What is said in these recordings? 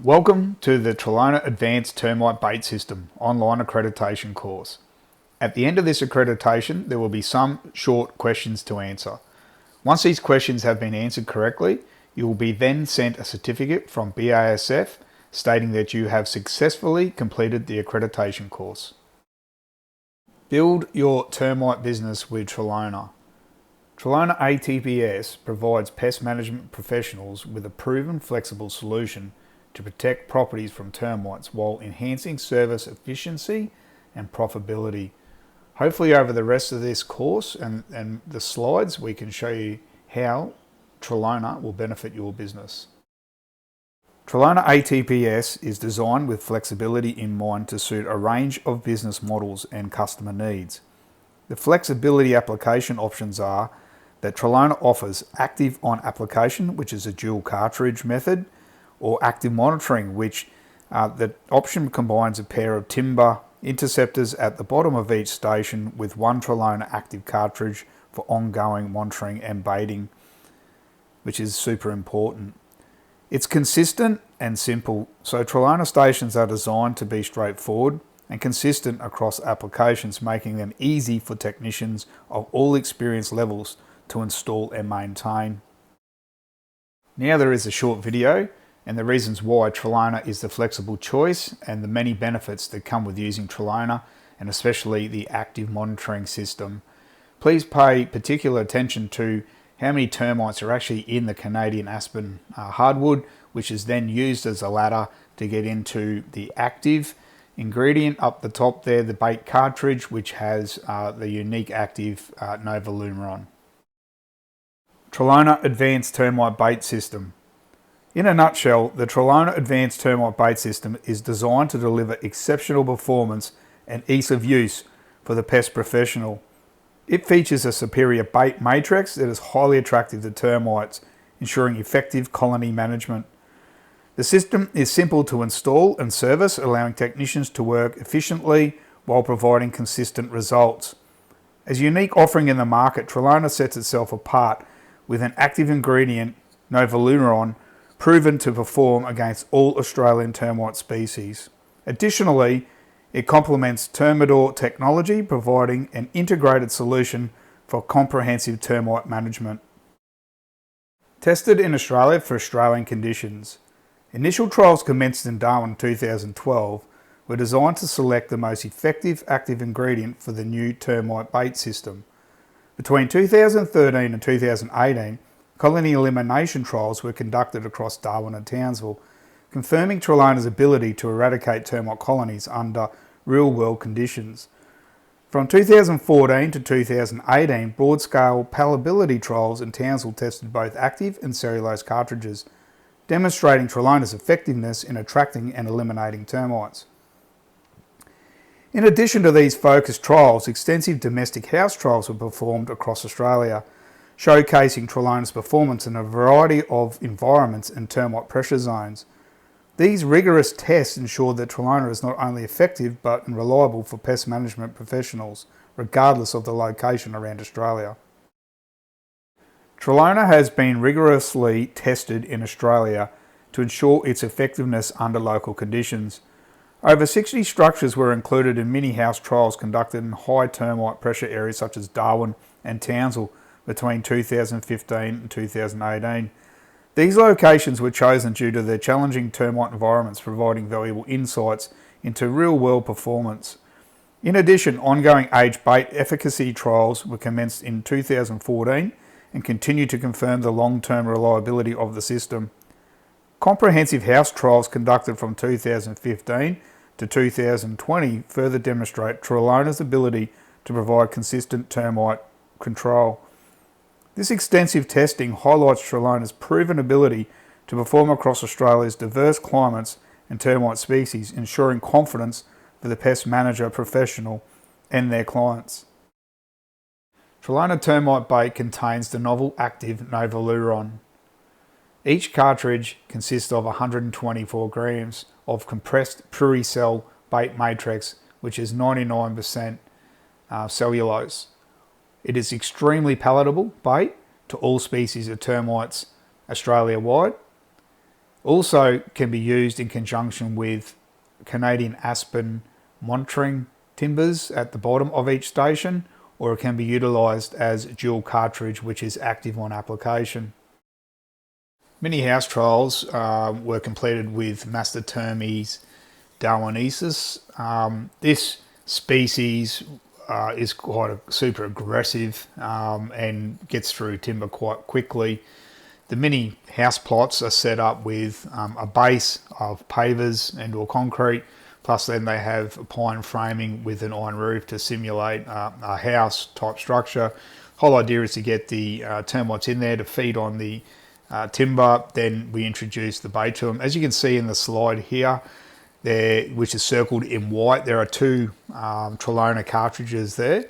Welcome to the Trelona Advanced Termite Bait System online accreditation course. At the end of this accreditation, there will be some short questions to answer. Once these questions have been answered correctly, you will be then sent a certificate from BASF stating that you have successfully completed the accreditation course. Build your termite business with Trelona. Trelona ATBS provides pest management professionals with a proven flexible solution to protect properties from termites while enhancing service efficiency and profitability. Hopefully over the rest of this course and the slides we can show you how Trelona will benefit your business. Trelona ATBS is designed with flexibility in mind to suit a range of business models and customer needs. The flexibility application options are that Trelona offers active on application, which is a dual cartridge method, or active monitoring, which the option combines a pair of timber interceptors at the bottom of each station with one Trelona active cartridge for ongoing monitoring and baiting, which is super important. It's consistent and simple, so Trelona stations are designed to be straightforward and consistent across applications, making them easy for technicians of all experience levels to install and maintain. Now there is a short video and the reasons why Trelona is the flexible choice and the many benefits that come with using Trelona, and especially the active monitoring system. Please pay particular attention to how many termites are actually in the Canadian aspen hardwood, which is then used as a ladder to get into the active ingredient up the top there, the bait cartridge, which has the unique active Novaluron. Trelona Advanced Termite Bait System. In a nutshell, the Trelona Advanced Termite Bait System is designed to deliver exceptional performance and ease of use for the pest professional. It features a superior bait matrix that is highly attractive to termites, ensuring effective colony management. The system is simple to install and service, allowing technicians to work efficiently while providing consistent results. As a unique offering in the market, Trelona sets itself apart with an active ingredient, Novaluron, proven to perform against all Australian termite species. Additionally, it complements Termidor technology, providing an integrated solution for comprehensive termite management. Tested in Australia for Australian conditions. Initial trials commenced in Darwin in 2012 were designed to select the most effective active ingredient for the new termite bait system. Between 2013 and 2018, colony elimination trials were conducted across Darwin and Townsville, confirming Trelona's ability to eradicate termite colonies under real-world conditions. From 2014 to 2018, broad-scale palatability trials in Townsville tested both active and cellulose cartridges, demonstrating Trelona's effectiveness in attracting and eliminating termites. In addition to these focused trials, extensive domestic house trials were performed across Australia, showcasing Trelona's performance in a variety of environments and termite pressure zones. These rigorous tests ensure that Trelona is not only effective but reliable for pest management professionals, regardless of the location around Australia. Trelona has been rigorously tested in Australia to ensure its effectiveness under local conditions. Over 60 structures were included in mini house trials conducted in high termite pressure areas such as Darwin and Townsville between 2015 and 2018. These locations were chosen due to their challenging termite environments, providing valuable insights into real-world performance. In addition, ongoing age bait efficacy trials were commenced in 2014 and continue to confirm the long-term reliability of the system. Comprehensive house trials conducted from 2015 to 2020 further demonstrate Trelona's ability to provide consistent termite control. This extensive testing highlights Trelona's proven ability to perform across Australia's diverse climates and termite species, ensuring confidence for the pest manager professional and their clients. Trelona termite bait contains the novel active Novaluron. Each cartridge consists of 124 grams of compressed Puricell bait matrix, which is 99% cellulose. It is extremely palatable bait to all species of termites Australia-wide. Also can be used in conjunction with Canadian aspen monitoring timbers at the bottom of each station, or it can be utilised as dual cartridge, which is active on application. Many house trials were completed with Mastotermes darwinensis. This species is quite super aggressive and gets through timber quite quickly. The mini house plots are set up with a base of pavers and or concrete, plus then they have a pine framing with an iron roof to simulate a house type structure. Whole idea is to get the termites in there to feed on the timber. Then we introduce the bait to them. As you can see in the slide here, there, which is circled in white, there are two Trelona cartridges there,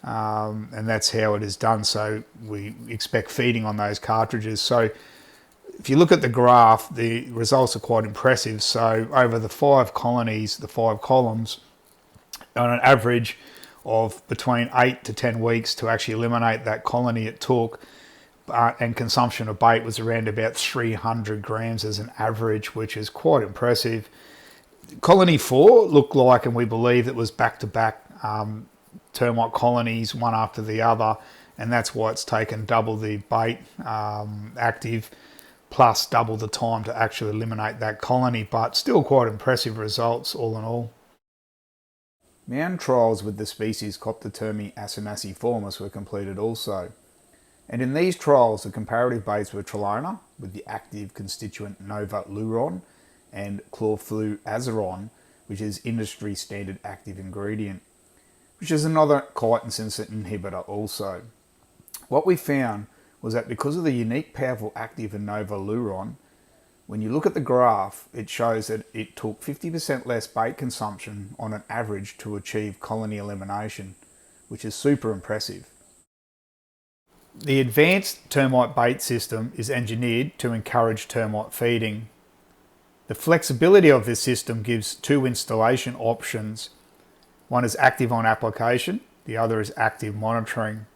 and that's how it is done. So we expect feeding on those cartridges. So if you look at the graph, the results are quite impressive. So over the 5 colonies, the 5 columns, on an average of between 8 to 10 weeks to actually eliminate that colony, it took, and consumption of bait was around about 300 grams as an average, which is quite impressive. Colony 4 looked like, and we believe it was back-to-back termite colonies, one after the other, and that's why it's taken double the bait active, plus double the time to actually eliminate that colony, but still quite impressive results all in all. Mound trials with the species Coptotermi acinaciformis were completed also, and in these trials the comparative baits were Trelona with the active constituent Novaluron and chlorfluazuron, which is industry standard active ingredient, which is another chitin inhibitor also. What we found was that because of the unique powerful active in Novaluron, when you look at the graph, it shows that it took 50% less bait consumption on an average to achieve colony elimination, which is super impressive. The advanced termite bait system is engineered to encourage termite feeding. The flexibility of this system gives 2 installation options. One is active on application, the other is active monitoring.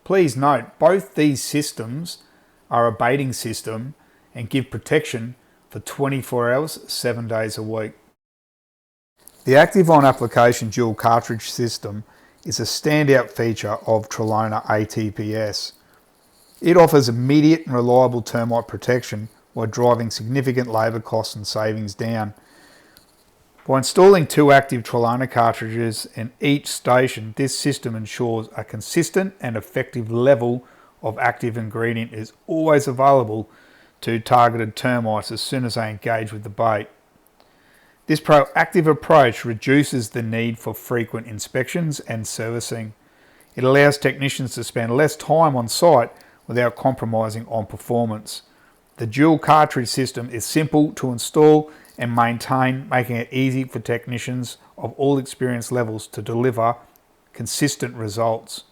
Please note, both these systems are a baiting system and give protection for 24 hours, 7 days a week. The active on application dual cartridge system is a standout feature of Trelona ATBS. It offers immediate and reliable termite protection while driving significant labour costs and savings down. By installing 2 active Trelona cartridges in each station, this system ensures a consistent and effective level of active ingredient is always available to targeted termites as soon as they engage with the bait. This proactive approach reduces the need for frequent inspections and servicing. It allows technicians to spend less time on site without compromising on performance. The dual cartridge system is simple to install and maintain, making it easy for technicians of all experience levels to deliver consistent results.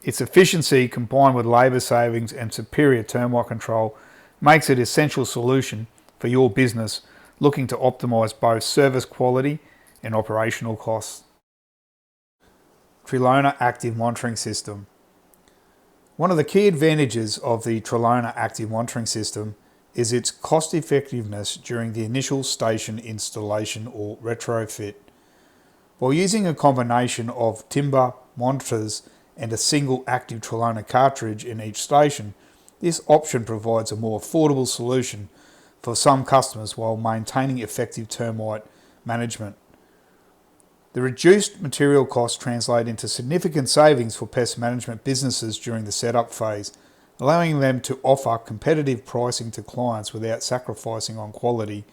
Its efficiency, combined with labour savings and superior termite control, makes it an essential solution for your business looking to optimise both service quality and operational costs. Trelona Active Monitoring System. One of the key advantages of the Trelona Active Monitoring System is its cost effectiveness during the initial station installation or retrofit. While using a combination of timber monitors and a single active Trelona cartridge in each station, this option provides a more affordable solution for some customers while maintaining effective termite management. The reduced material costs translate into significant savings for pest management businesses during the setup phase, allowing them to offer competitive pricing to clients without sacrificing on quality.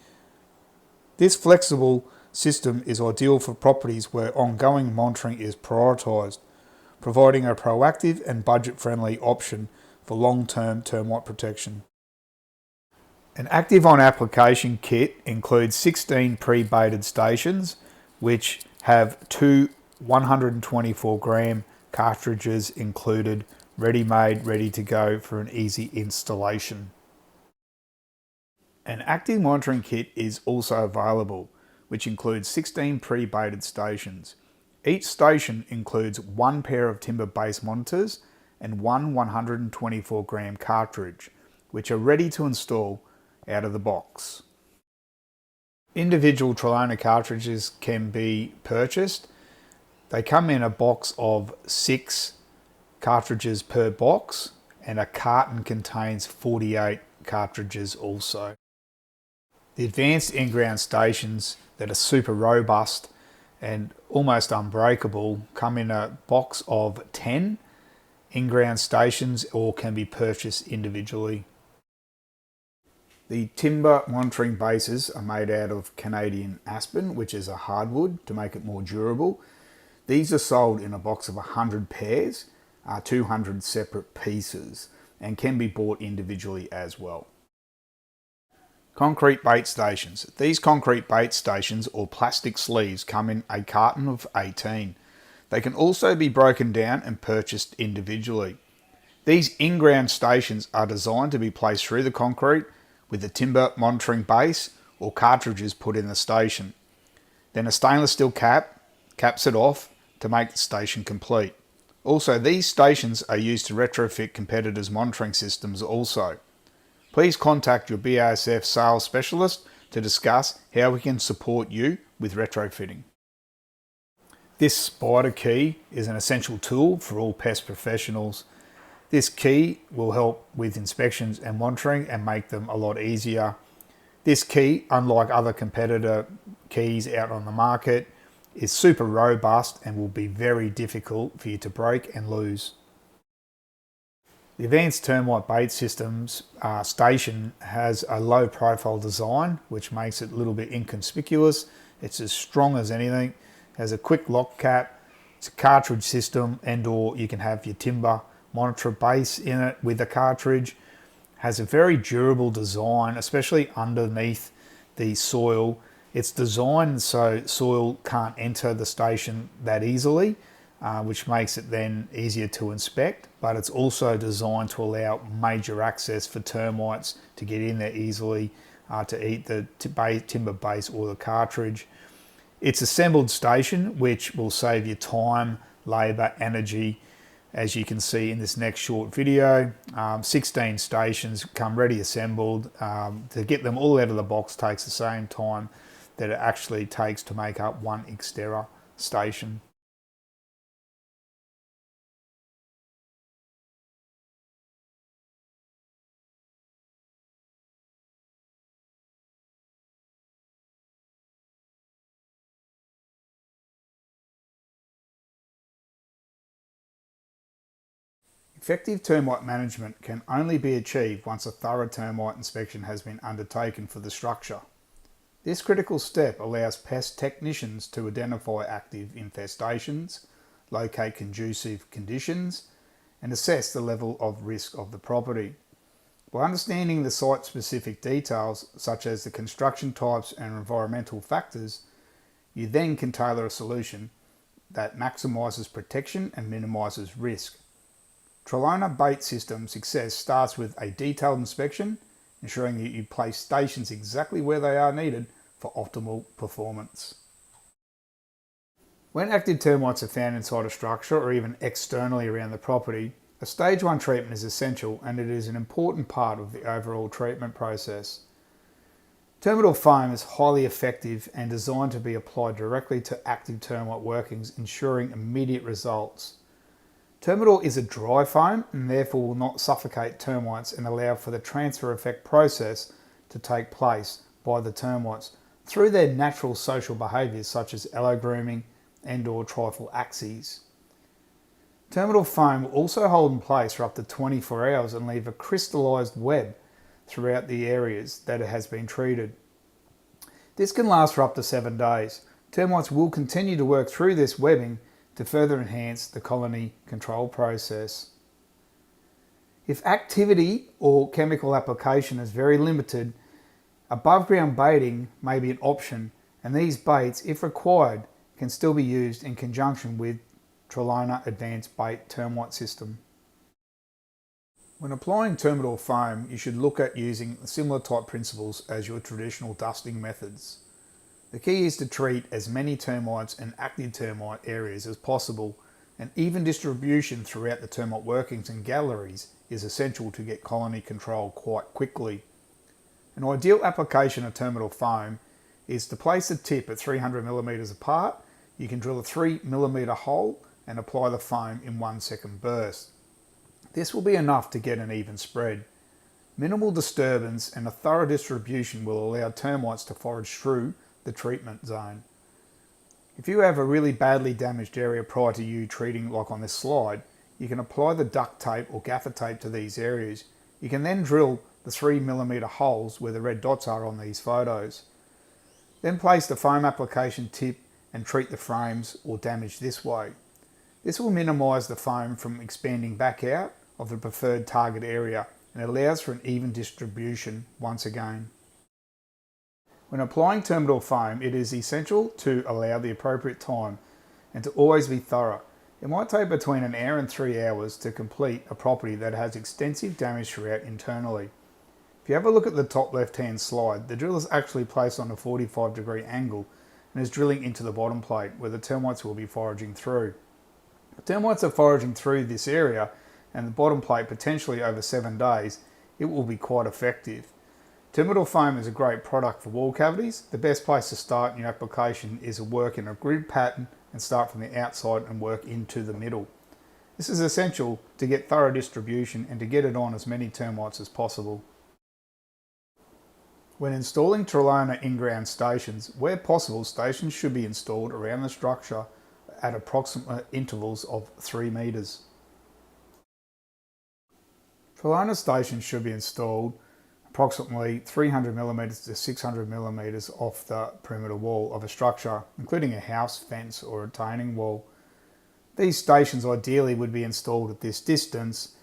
This flexible system is ideal for properties where ongoing monitoring is prioritised, providing a proactive and budget-friendly option for long-term termite protection. An active on application kit includes 16 pre-baited stations, which have 2 124 gram cartridges included, ready-made, ready to go for an easy installation. An active monitoring kit is also available, which includes 16 pre-baited stations. Each station includes 1 pair of timber base monitors and 1 124 gram cartridge, which are ready to install out of the box. Individual Trelona cartridges can be purchased. They come in a box of 6 cartridges per box, and a carton contains 48 cartridges also. The advanced in-ground stations that are super robust and almost unbreakable come in a box of 10 in-ground stations or can be purchased individually. The timber monitoring bases are made out of Canadian aspen, which is a hardwood, to make it more durable. These are sold in a box of 100 pairs, 200 separate pieces, and can be bought individually as well. Concrete bait stations. These concrete bait stations or plastic sleeves come in a carton of 18. They can also be broken down and purchased individually. These in-ground stations are designed to be placed through the concrete with the timber monitoring base or cartridges put in the station. Then a stainless steel cap caps it off to make the station complete. Also, these stations are used to retrofit competitors' monitoring systems also. Please contact your BASF sales specialist to discuss how we can support you with retrofitting. This spider key is an essential tool for all pest professionals. This key will help with inspections and monitoring and make them a lot easier. This key, unlike other competitor keys out on the market, is super robust and will be very difficult for you to break and lose. The Advanced Termite Bait Systems station has a low profile design which makes it a little bit inconspicuous. It's as strong as anything, has a quick lock cap, it's a cartridge system, and or you can have your timber monitor base in it with a cartridge. Has a very durable design, especially underneath the soil. It's designed so soil can't enter the station that easily, which makes it then easier to inspect, but it's also designed to allow major access for termites to get in there easily, to eat the timber base or the cartridge. It's assembled station, which will save you time, labour, energy. As you can see in this next short video, 16 stations come ready assembled. To get them all out of the box takes the same time that it actually takes to make up one Xterra station. Effective termite management can only be achieved once a thorough termite inspection has been undertaken for the structure. This critical step allows pest technicians to identify active infestations, locate conducive conditions, and assess the level of risk of the property. By understanding the site-specific details, such as the construction types and environmental factors, you then can tailor a solution that maximises protection and minimises risk. Trelona bait system success starts with a detailed inspection, ensuring that you place stations exactly where they are needed for optimal performance. When active termites are found inside a structure or even externally around the property, a stage 1 treatment is essential, and it is an important part of the overall treatment process. Terminal foam is highly effective and designed to be applied directly to active termite workings, ensuring immediate results. Terminal is a dry foam and therefore will not suffocate termites and allow for the transfer effect process to take place by the termites through their natural social behaviours such as allo grooming and or trifle axes. Terminal foam will also hold in place for up to 24 hours and leave a crystallised web throughout the areas that it has been treated. This can last for up to 7 days. Termites will continue to work through this webbing to further enhance the colony control process. If activity or chemical application is very limited, above ground baiting may be an option, and these baits, if required, can still be used in conjunction with Trelona Advanced Bait Termite System. When applying terminal foam, you should look at using similar type principles as your traditional dusting methods. The key is to treat as many termites and active termite areas as possible, and even distribution throughout the termite workings and galleries is essential to get colony control quite quickly. An ideal application of terminal foam is to place the tip at 300mm apart. You can drill a 3mm hole and apply the foam in 1-second bursts. This will be enough to get an even spread. Minimal disturbance and a thorough distribution will allow termites to forage through the treatment zone. If you have a really badly damaged area prior to you treating, like on this slide, you can apply the duct tape or gaffer tape to these areas. You can then drill the 3mm holes where the red dots are on these photos. Then place the foam application tip and treat the frames or damage this way. This will minimise the foam from expanding back out of the preferred target area and allows for an even distribution once again. When applying terminal foam, it is essential to allow the appropriate time and to always be thorough. It might take between an hour and 3 hours to complete a property that has extensive damage throughout internally. If you have a look at the top left hand slide, the drill is actually placed on a 45-degree angle and is drilling into the bottom plate where the termites will be foraging through. If termites are foraging through this area and the bottom plate potentially over 7 days, it will be quite effective. Terminal foam is a great product for wall cavities. The best place to start in your application is to work in a grid pattern and start from the outside and work into the middle. This is essential to get thorough distribution and to get it on as many termites as possible. When installing Trelona in-ground stations, where possible, stations should be installed around the structure at approximate intervals of 3 metres. Trelona stations should be installed approximately 300mm to 600mm off the perimeter wall of a structure, including a house, fence or retaining wall. These stations ideally would be installed at this distance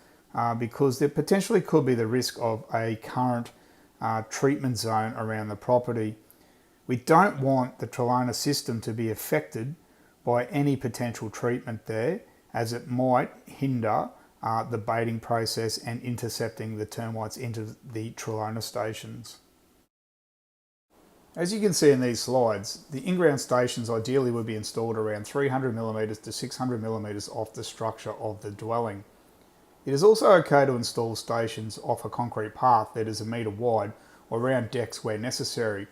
because there potentially could be the risk of a current treatment zone around the property. We don't want the Trelona system to be affected by any potential treatment there, as it might hinder the baiting process and intercepting the termites into the Trelona stations. As you can see in these slides, the in-ground stations ideally would be installed around 300mm to 600mm off the structure of the dwelling. It is also okay to install stations off a concrete path that is 1 metre wide or around decks where necessary,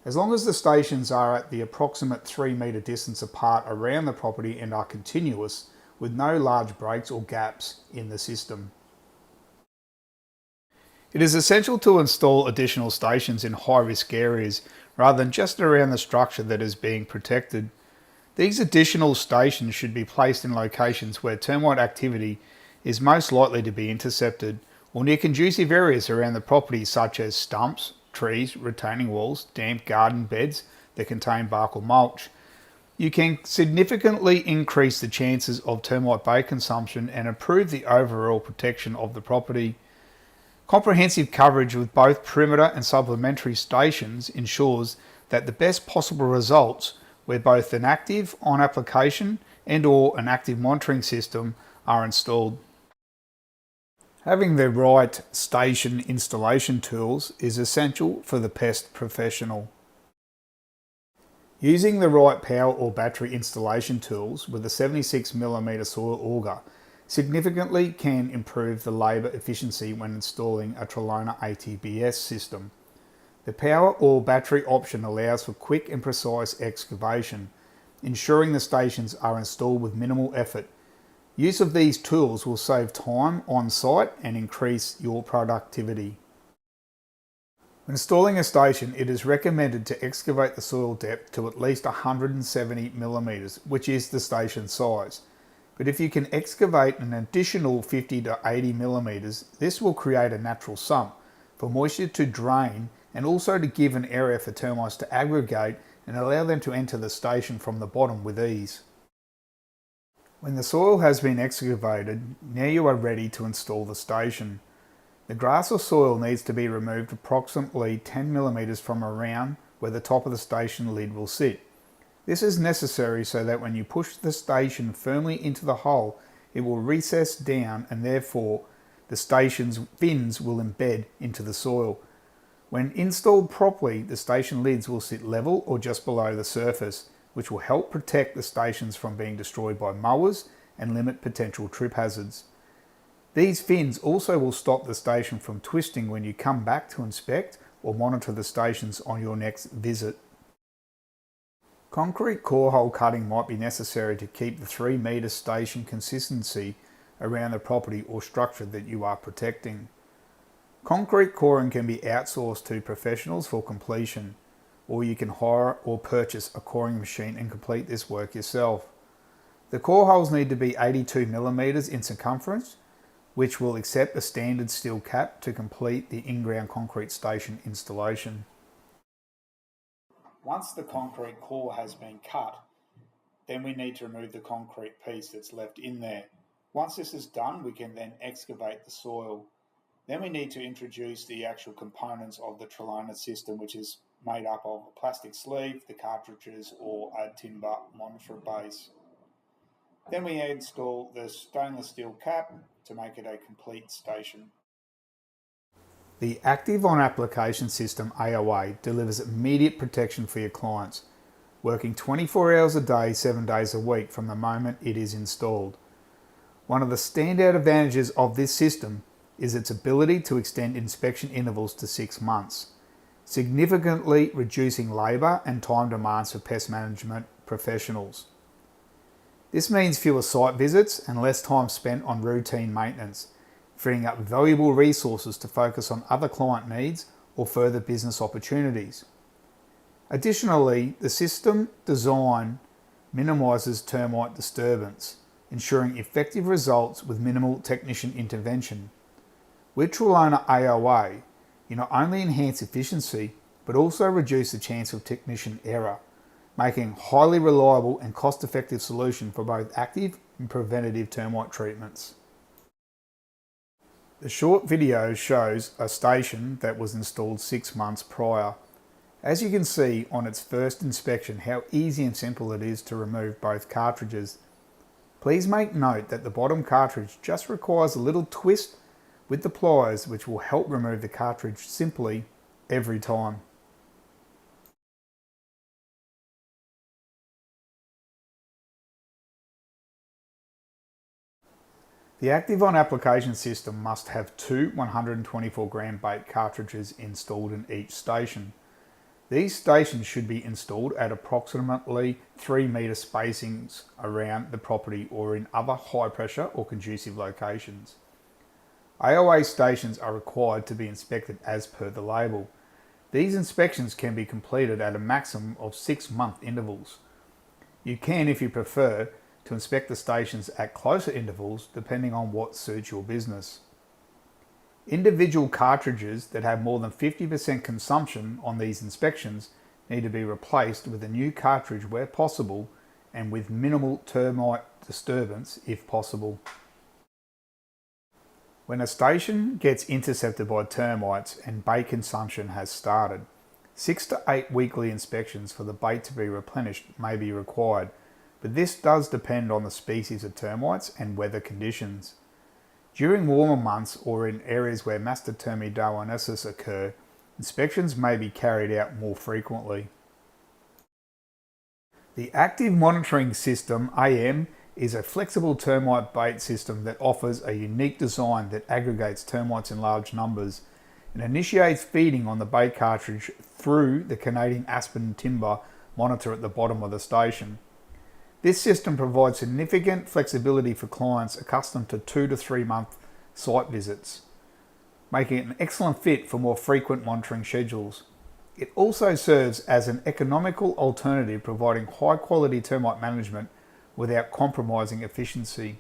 as long as the stations are at the approximate 3 metre distance apart around the property and are continuous, with no large breaks or gaps in the system. It is essential to install additional stations in high-risk areas rather than just around the structure that is being protected. These additional stations should be placed in locations where termite activity is most likely to be intercepted, or near conducive areas around the property such as stumps, trees, retaining walls, damp garden beds that contain bark or mulch. You can significantly increase the chances of termite bait consumption and improve the overall protection of the property. Comprehensive coverage with both perimeter and supplementary stations ensures that the best possible results where both an active on application and or an active monitoring system are installed. Having the right station installation tools is essential for the pest professional. Using the right power or battery installation tools with a 76mm soil auger significantly can improve the labour efficiency when installing a Trelona ATBS system. The power or battery option allows for quick and precise excavation, ensuring the stations are installed with minimal effort. Use of these tools will save time on site and increase your productivity. When installing a station, it is recommended to excavate the soil depth to at least 170mm, which is the station size. But if you can excavate an additional 50 to 80mm, this will create a natural sump for moisture to drain and also to give an area for termites to aggregate and allow them to enter the station from the bottom with ease. When the soil has been excavated, now you are ready to install the station. The grass or soil needs to be removed approximately 10mm from around where the top of the station lid will sit. This is necessary so that when you push the station firmly into the hole, it will recess down and therefore the station's fins will embed into the soil. When installed properly, the station lids will sit level or just below the surface, which will help protect the stations from being destroyed by mowers and limit potential trip hazards. These fins also will stop the station from twisting when you come back to inspect or monitor the stations on your next visit. Concrete core hole cutting might be necessary to keep the 3 metre station consistency around the property or structure that you are protecting. Concrete coring can be outsourced to professionals for completion, or you can hire or purchase a coring machine and complete this work yourself. The core holes need to be 82 millimeters in circumference, which will accept a standard steel cap to complete the in-ground concrete station installation. Once the concrete core has been cut, then we need to remove the concrete piece that's left in there. Once this is done, we can then excavate the soil. Then we need to introduce the actual components of the Trelona system, which is made up of a plastic sleeve, the cartridges, or a timber monitor base. Then we install the stainless steel cap to make it a complete station. The Active On Application System AOA delivers immediate protection for your clients, working 24 hours a day, 7 days a week from the moment it is installed. One of the standout advantages of this system is its ability to extend inspection intervals to 6 months, significantly reducing labour and time demands for pest management professionals. This means fewer site visits and less time spent on routine maintenance, freeing up valuable resources to focus on other client needs or further business opportunities. Additionally, the system design minimises termite disturbance, ensuring effective results with minimal technician intervention. With Trelona AOA, you not only enhance efficiency, but also reduce the chance of technician error, making a highly reliable and cost-effective solution for both active and preventative termite treatments. The short video shows a station that was installed 6 months prior. As you can see on its first inspection how easy and simple it is to remove both cartridges. Please make note that the bottom cartridge just requires a little twist with the pliers, which will help remove the cartridge simply every time. The Active On Application system must have 2 124 gram bait cartridges installed in each station. These stations should be installed at approximately 3 metre spacings around the property or in other high pressure or conducive locations. AOA stations are required to be inspected as per the label. These inspections can be completed at a maximum of 6-month intervals. You can, if you prefer, to inspect the stations at closer intervals depending on what suits your business. Individual cartridges that have more than 50% consumption on these inspections need to be replaced with a new cartridge where possible and with minimal termite disturbance if possible. When a station gets intercepted by termites and bait consumption has started, 6 to 8 weekly inspections for the bait to be replenished may be required, but this does depend on the species of termites and weather conditions. During warmer months or in areas where Massotermidioidesis occur, inspections may be carried out more frequently. The Active Monitoring System AM is a flexible termite bait system that offers a unique design that aggregates termites in large numbers and initiates feeding on the bait cartridge through the Canadian aspen timber monitor at the bottom of the station. This system provides significant flexibility for clients accustomed to 2 to 3 month site visits, making it an excellent fit for more frequent monitoring schedules. It also serves as an economical alternative, providing high quality termite management without compromising efficiency.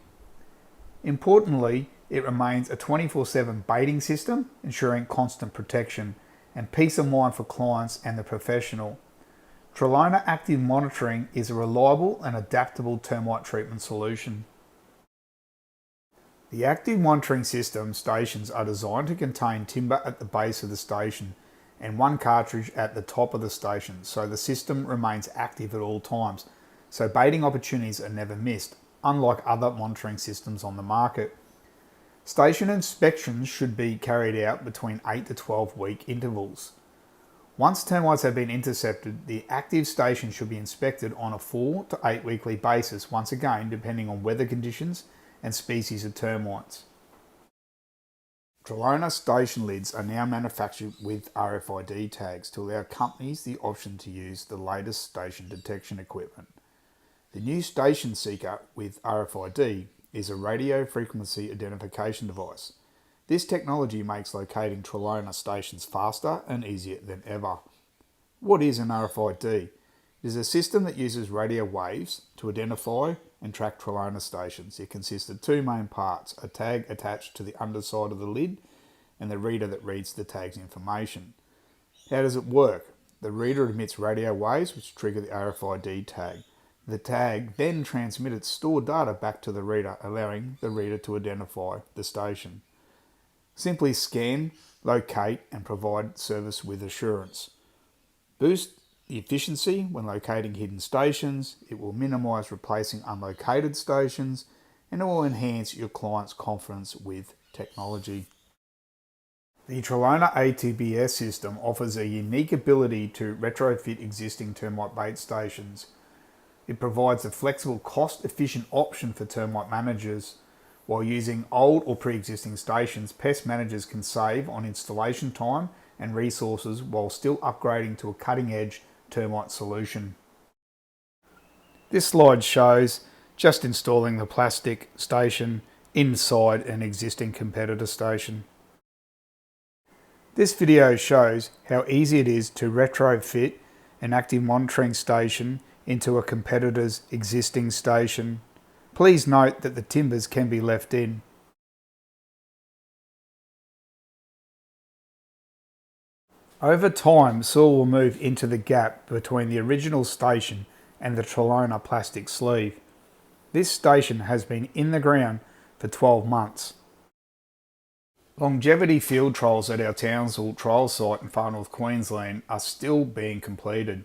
Importantly, it remains a 24/7 baiting system, ensuring constant protection and peace of mind for clients and the professional. Trelona Active Monitoring is a reliable and adaptable termite treatment solution. The Active Monitoring System stations are designed to contain timber at the base of the station and 1 cartridge at the top of the station, so the system remains active at all times, so baiting opportunities are never missed, unlike other monitoring systems on the market. Station inspections should be carried out between 8 to 12 week intervals. Once termites have been intercepted, the active station should be inspected on a 4 to 8 weekly basis, once again depending on weather conditions and species of termites. Trelona station lids are now manufactured with RFID tags to allow companies the option to use the latest station detection equipment. The new station seeker with RFID is a radio frequency identification device. This technology makes locating Trelona stations faster and easier than ever. What is an RFID? It is a system that uses radio waves to identify and track Trelona stations. It consists of two main parts: a tag attached to the underside of the lid and the reader that reads the tag's information. How does it work? The reader emits radio waves which trigger the RFID tag. The tag then transmits stored data back to the reader, allowing the reader to identify the station. Simply scan, locate and provide service with assurance. Boost the efficiency when locating hidden stations. It will minimise replacing unlocated stations, and it will enhance your client's confidence with technology. The Trelona ATBS system offers a unique ability to retrofit existing termite bait stations. It provides a flexible, cost-efficient option for termite managers. While using old or pre-existing stations, pest managers can save on installation time and resources while still upgrading to a cutting-edge termite solution. This slide shows just installing the plastic station inside an existing competitor station. This video shows how easy it is to retrofit an active monitoring station into a competitor's existing station. Please note that the timbers can be left in. Over time, soil will move into the gap between the original station and the Trelona plastic sleeve. This station has been in the ground for 12 months. Longevity field trials at our Townsville trial site in far north Queensland are still being completed.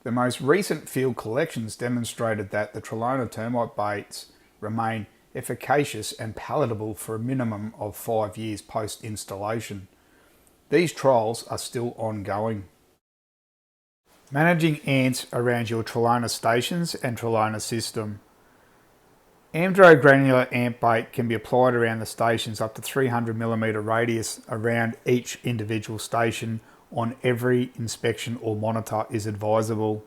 The most recent field collections demonstrated that the Trelona termite baits remain efficacious and palatable for a minimum of 5 years post-installation. These trials are still ongoing. Managing ants around your Trelona stations and Trelona system. Amdro granular ant bait can be applied around the stations up to 300mm radius around each individual station. On every inspection or monitor is advisable.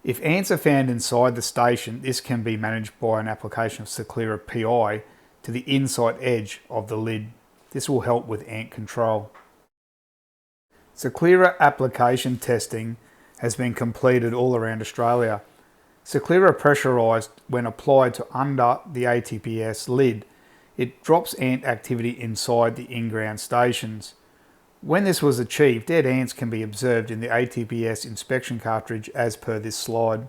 If ants are found inside the station, this can be managed by an application of Accredited PI to the inside edge of the lid. This will help with ant control. Accredited application testing has been completed all around Australia. Accredited pressurised when applied to under the ATBS lid. It drops ant activity inside the in-ground stations. When this was achieved, dead ants can be observed in the ATBS inspection cartridge as per this slide.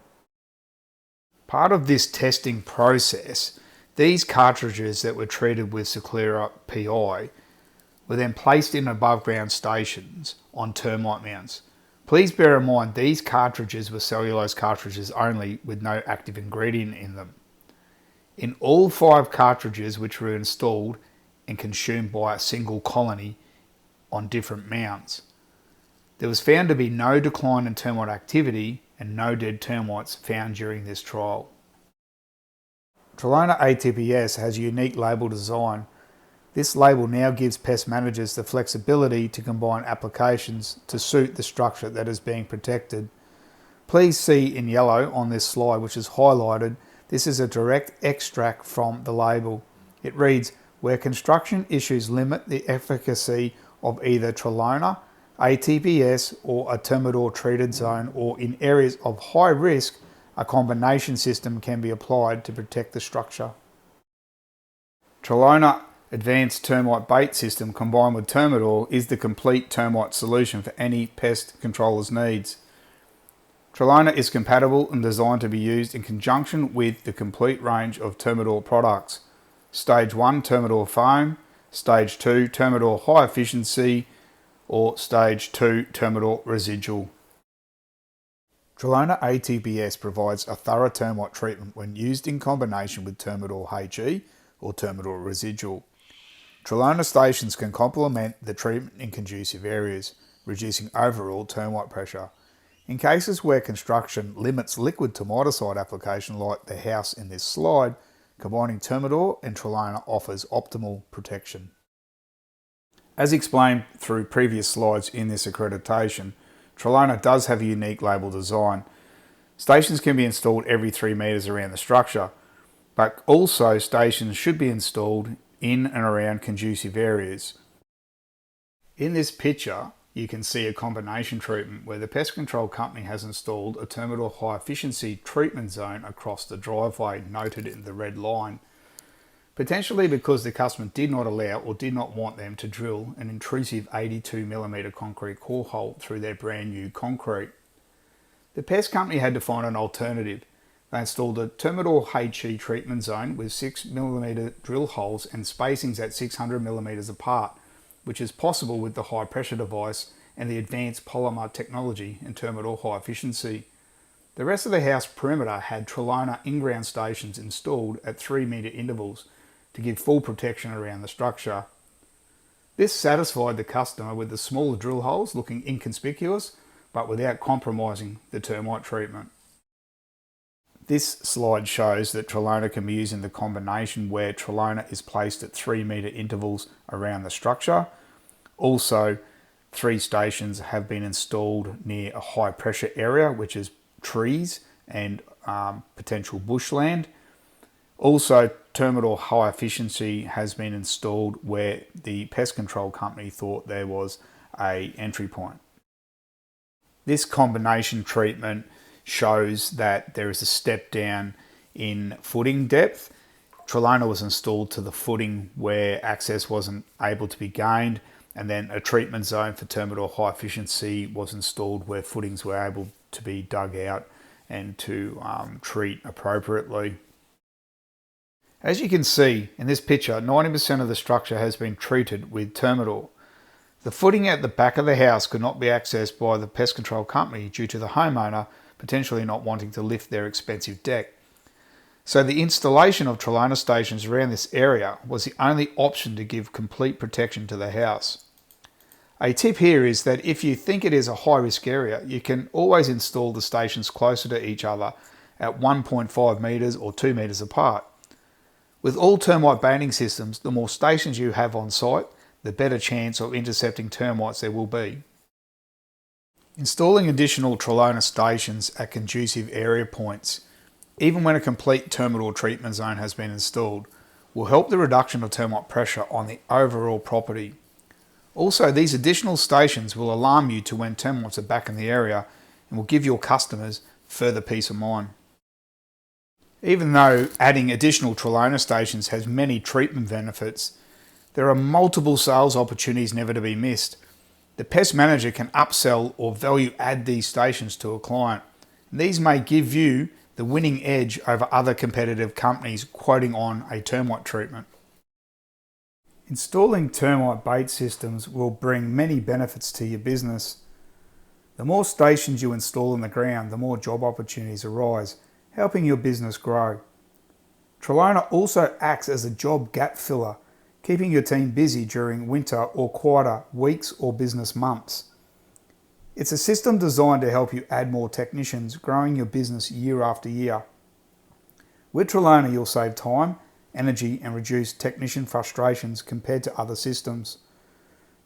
Part of this testing process, these cartridges that were treated with Accredited PI were then placed in above ground stations on termite mounts. Please bear in mind these cartridges were cellulose cartridges only with no active ingredient in them. In all 5 cartridges which were installed and consumed by a single colony on different mounts, there was found to be no decline in termite activity and no dead termites found during this trial. Trelona ATBS has a unique label design. This label now gives pest managers the flexibility to combine applications to suit the structure that is being protected. Please see in yellow on this slide, which is highlighted, this is a direct extract from the label. It reads, "Where construction issues limit the efficacy of either Trelona, ATBS or a termidor treated zone, or in areas of high risk, a combination system can be applied to protect the structure." Trelona Advanced Termite Bait System combined with Termidor is the complete termite solution for any pest controller's needs. Trelona is compatible and designed to be used in conjunction with the complete range of Termidor products. Stage 1 Termidor Foam, Stage 2 Termidor High Efficiency, or Stage 2 Termidor Residual. Trelona ATBS provides a thorough termite treatment when used in combination with Termidor HE or Termidor Residual. Trelona stations can complement the treatment in conducive areas, reducing overall termite pressure. In cases where construction limits liquid termiticide application like the house in this slide, combining Termidor and Trelona offers optimal protection. As explained through previous slides in this accreditation, Trelona does have a unique label design. Stations can be installed every 3 metres around the structure, but also stations should be installed in and around conducive areas. In this picture, you can see a combination treatment where the pest control company has installed a terminal high efficiency treatment zone across the driveway noted in the red line, potentially because the customer did not allow or did not want them to drill an intrusive 82mm concrete core hole through their brand new concrete. The pest company had to find an alternative. They installed a terminal HE treatment zone with 6mm drill holes and spacings at 600mm apart, which is possible with the high pressure device and the advanced polymer technology in terminal high efficiency. The rest of the house perimeter had Trelona in-ground stations installed at 3-metre intervals to give full protection around the structure. This satisfied the customer with the smaller drill holes looking inconspicuous, but without compromising the termite treatment. This slide shows that Trelona can be used in the combination where Trelona is placed at 3-metre intervals around the structure. Also, 3 stations have been installed near a high pressure area, which is trees and potential bushland. Also, terminal high efficiency has been installed where the pest control company thought there was an entry point. This combination treatment shows that there is a step down in footing depth. Trelona was installed to the footing where access wasn't able to be gained, and then a treatment zone for terminal high efficiency was installed where footings were able to be dug out and to treat appropriately. As you can see in this picture, 90% of the structure has been treated with terminal. The footing at the back of the house could not be accessed by the pest control company due to the homeowner potentially not wanting to lift their expensive deck. So the installation of Trelona stations around this area was the only option to give complete protection to the house. A tip here is that if you think it is a high risk area, you can always install the stations closer to each other at 1.5 metres or 2 metres apart. With all termite baiting systems, the more stations you have on site, the better chance of intercepting termites there will be. Installing additional Trelona stations at conducive area points, even when a complete terminal treatment zone has been installed, will help the reduction of termite pressure on the overall property. Also, these additional stations will alarm you to when termites are back in the area and will give your customers further peace of mind. Even though adding additional Trelona stations has many treatment benefits, there are multiple sales opportunities never to be missed. The pest manager can upsell or value add these stations to a client. These may give you the winning edge over other competitive companies quoting on a termite treatment. Installing termite bait systems will bring many benefits to your business. The more stations you install in the ground, the more job opportunities arise, helping your business grow. Trelona also acts as a job gap filler, keeping your team busy during winter or quieter weeks or business months. It's a system designed to help you add more technicians, growing your business year after year. With Trelona, you'll save time, energy and reduce technician frustrations compared to other systems.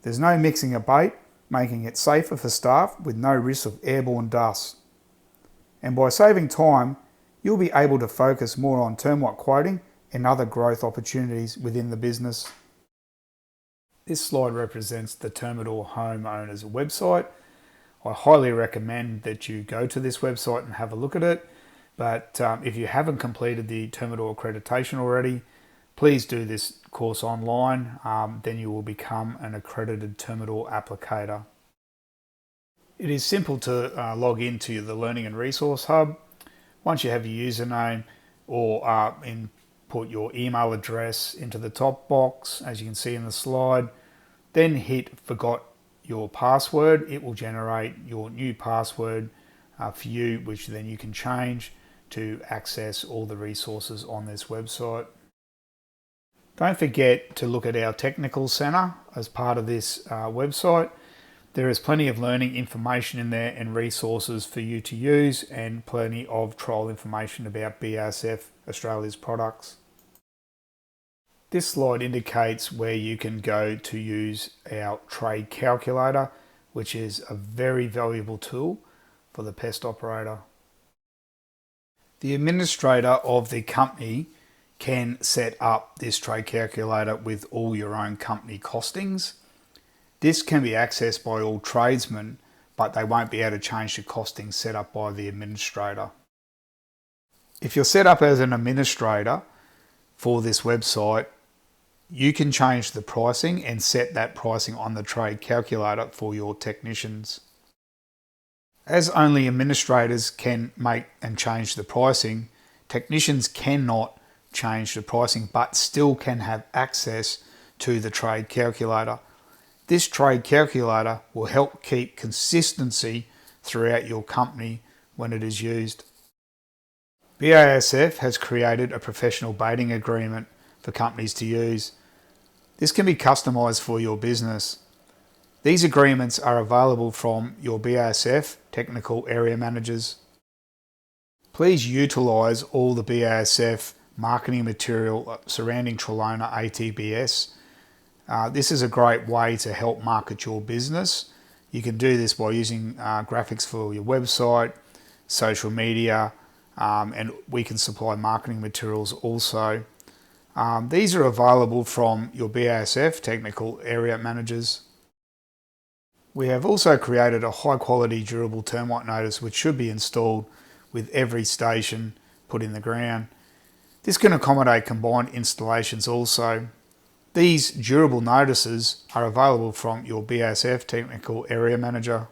There's no mixing a bait, making it safer for staff with no risk of airborne dust. And by saving time, you'll be able to focus more on termite quoting and other growth opportunities within the business. This slide represents the Terminal Homeowners website. I highly recommend that you go to this website and have a look at it. But if you haven't completed the Terminal accreditation already, please do this course online. Then you will become an accredited terminal applicator. It is simple to log into the Learning and Resource Hub. Once you have your username or input your email address into the top box, as you can see in the slide, then hit Forgot Your Password. It will generate your new password for you, which then you can change to access all the resources on this website. Don't forget to look at our Technical Centre as part of this website. There is plenty of learning information in there and resources for you to use, and plenty of trial information about BASF Australia's products. This slide indicates where you can go to use our trade calculator, which is a very valuable tool for the pest operator. The administrator of the company can set up this trade calculator with all your own company costings. This can be accessed by all tradesmen, but they won't be able to change the costings set up by the administrator. If you're set up as an administrator for this website, you can change the pricing and set that pricing on the trade calculator for your technicians. As only administrators can make and change the pricing, technicians cannot change the pricing but still can have access to the trade calculator. This trade calculator will help keep consistency throughout your company when it is used. BASF has created a professional baiting agreement for companies to use. This can be customised for your business. These agreements are available from your BASF technical area managers. Please utilise all the BASF marketing material surrounding Trelona ATBS. This is a great way to help market your business. You can do this by using graphics for your website, social media, and we can supply marketing materials also. These are available from your BASF technical area managers. We have also created a high quality durable termite notice which should be installed with every station put in the ground. This can accommodate combined installations also. These durable notices are available from your BASF technical area manager.